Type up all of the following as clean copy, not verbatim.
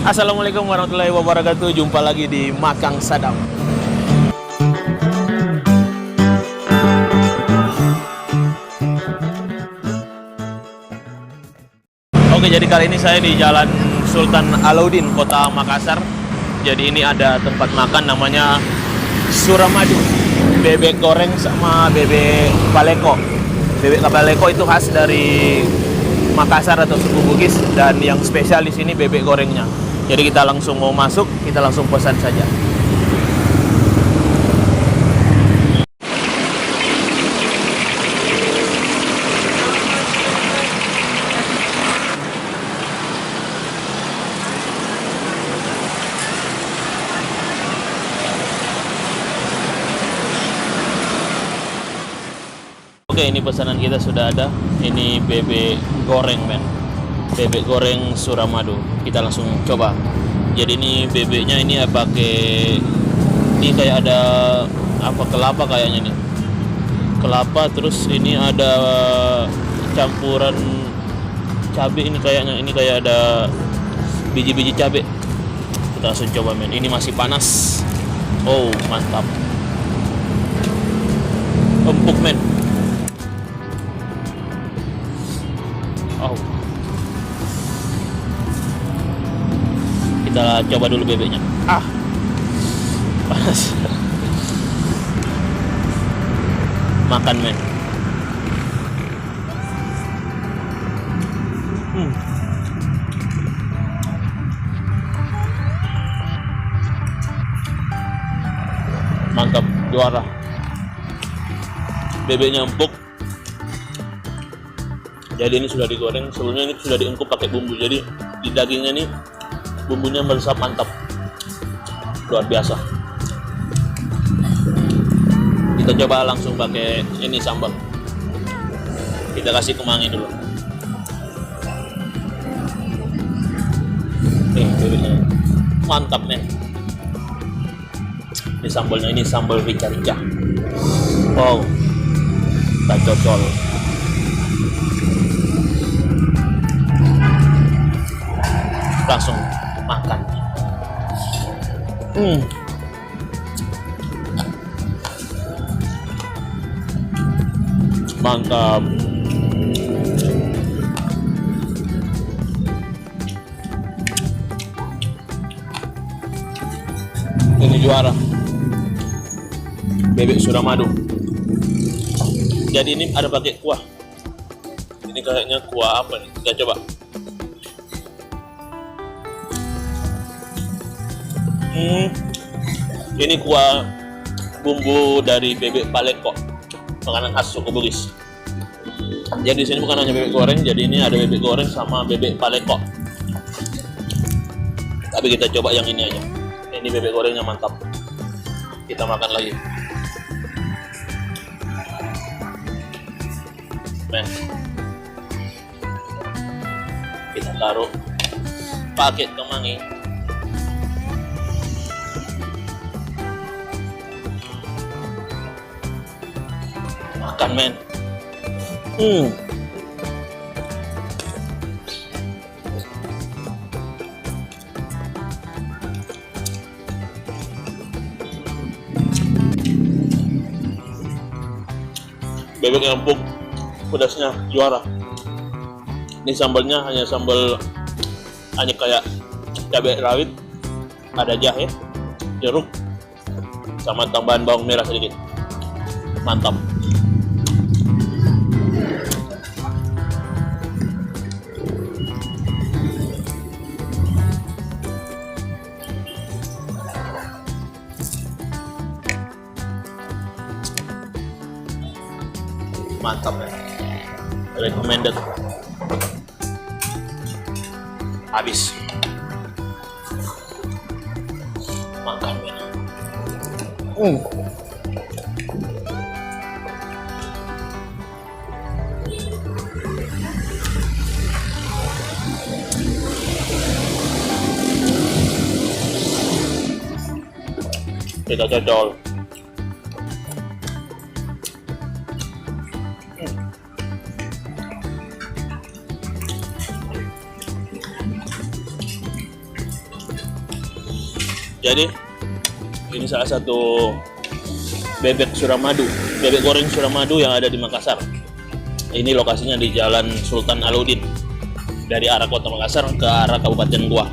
Assalamualaikum warahmatullahi wabarakatuh. Jumpa lagi di Makang Sadap. Oke, jadi kali ini saya di Jalan Sultan Alauddin, Kota Makassar. Jadi ini ada tempat makan namanya Suramadu. Bebek goreng sama bebek paleko. Bebek paleko itu khas dari Makassar atau suku Bugis, dan yang spesial di sini bebek gorengnya. Jadi kita langsung mau masuk, kita langsung pesan saja. Oke, ini pesanan kita sudah ada. Ini bebek goreng, men. Bebek goreng Suramadu. Kita langsung coba. Jadi ini bebeknya ini pakai, ini kayak ada apa, kelapa kayaknya nih. Kelapa, terus ini ada campuran cabai ini kayaknya. Ini kayak ada biji-biji cabai. Kita langsung coba, men. Ini masih panas. Oh, mantap. Empuk, men. Oh. Kita coba dulu bebeknya. Panas. Makan, men. Mantap, juara. Bebeknya empuk. Jadi ini sudah digoreng, sebelumnya ini sudah diungkup pakai bumbu. Jadi di dagingnya ini bumbunya meresap, mantap. Luar biasa. Kita coba langsung pakai ini sambal. Kita kasih kemangi dulu. Bebeknya mantap, men. Ini sambalnya, ini sambal rica-rica. Wow, kita cocol. Langsung makan. Mantap. Ini juara. Bebek Suramadu. Jadi ini ada pakai kuah. Ini kayaknya kuah apa nih? Kita coba. Ini kuah bumbu dari bebek paleko, makanan khas suku Bugis. Jadi di sini bukan hanya bebek goreng, jadi ini ada bebek goreng sama bebek paleko. Tapi kita coba yang ini aja. Ini bebek gorengnya mantap. Kita makan lagi. Men. Kita taruh pakai kemangi. Makan, men. Bebek yang empuk, pedasnya juara. Ini sambalnya hanya sambal, hanya kayak cabai rawit, ada jahe, jeruk, sama tambahan bawang merah sedikit. Mantap. Mantap, ya. Recommended. Habis. Makan, ya. Kita cocol. Jadi ini salah satu bebek Suramadu, bebek goreng Suramadu yang ada di Makassar. Ini lokasinya di Jalan Sultan Alauddin, dari arah Kota Makassar ke arah Kabupaten Goa.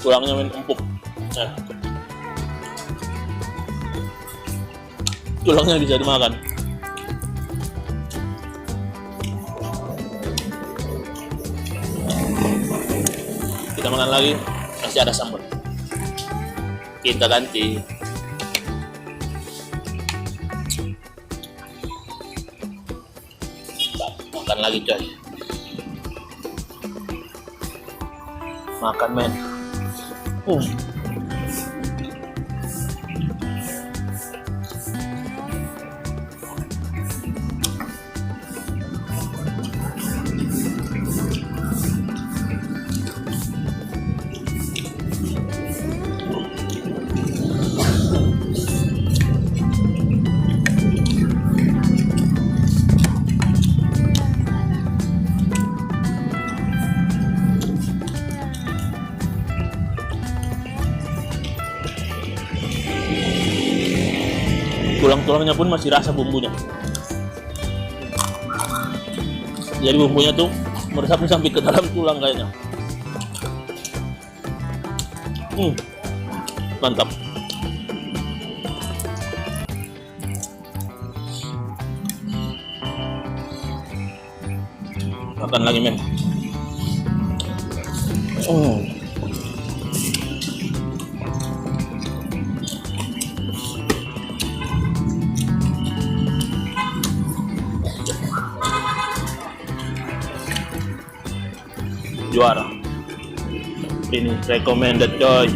Tulangnya empuk. Nah. Tulangnya bisa dimakan. Kita makan lagi, masih ada sambal. Kita ganti. Makan lagi coy. Makan men. Tulang-tulangnya pun masih rasa bumbunya. Jadi bumbunya tuh meresap sampai ke dalam tulang kayaknya. Mantap. Makan lagi men. Juara. Ini recommended coy.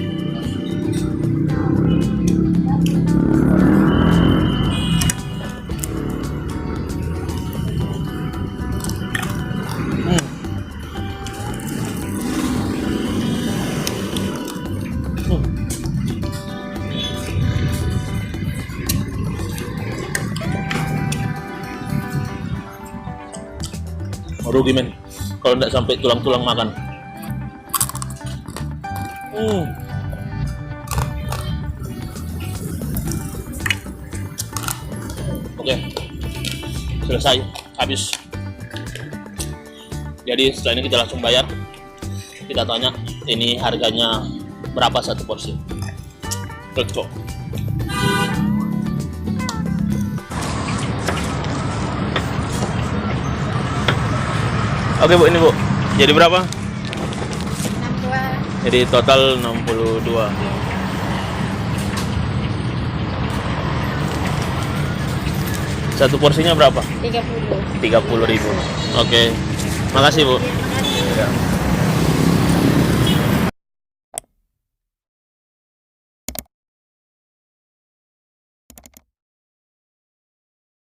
Rugi men kalau nggak sampai tulang-tulang makan. Oke, selesai, habis. Jadi setelah ini kita langsung bayar. Kita tanya ini harganya berapa satu porsi. Let's go. Oke Bu, ini Bu. Jadi berapa? 62. Jadi total 62. Satu porsinya berapa? 30. 30.000. Oke. Makasih Bu. Terima kasih. Ya.